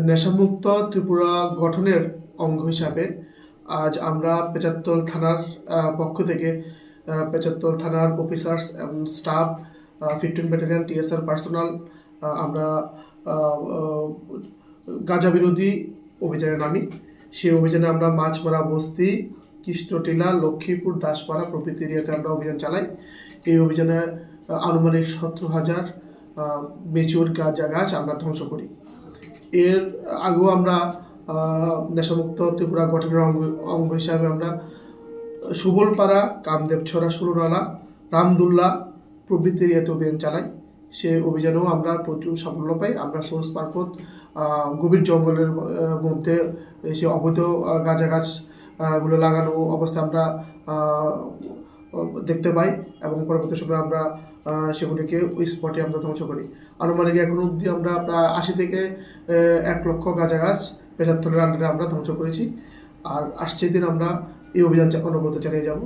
নেশামুক্ত ত্রিপুরা গঠনের অঙ্গ হিসাবে আজ আমরা পেচারতল থানার পক্ষ থেকে পেচারতল থানার অফিসার্স এবং স্টাফ 15 ব্যাটালিয়ন টিএসআর পার্সোনাল আমরা গাঁজা বিরোধী অভিযানে নামি। সেই অভিযানে আমরা মাছমারা বস্তি, কৃষ্ণটিলা, লক্ষ্মীপুর, দাসপাড়া প্রভৃতি এরিয়াতে আমরা অভিযান চালাই। এই অভিযানে আনুমানিক 17,000 মেচুর গাঁজা গাছ আমরা ধ্বংস করি। এর আগেও আমরা নেশামুক্ত ত্রিপুরা গঠনের অঙ্গ হিসাবে আমরা সুবলপাড়া, কামদেবছড়া, সুরনালা, রামদুল্লা প্রভৃতি এরিয়াতে অভিযান চালাই। সে অভিযানেও আমরা প্রচুর সাফল্য পাই। আমরা সোর্স মারফত গভীর জঙ্গলের মধ্যে সে অবৈধ গাঁজা গাছগুলো লাগানো অবস্থায় আমরা দেখতে পাই এবং পরবর্তী সময়ে আমরা সেগুলিকে ওই স্পটে আমরা ধ্বংস করি। আনুমানিক এখন অবধি আমরা প্রায় 80 থেকে 1 লক্ষ গাঁজা গাছ পেচারতলের আন্ডারে আমরা ধ্বংস করেছি। আর আসছে দিন আমরা এই অভিযান অনবরত চালিয়ে যাব।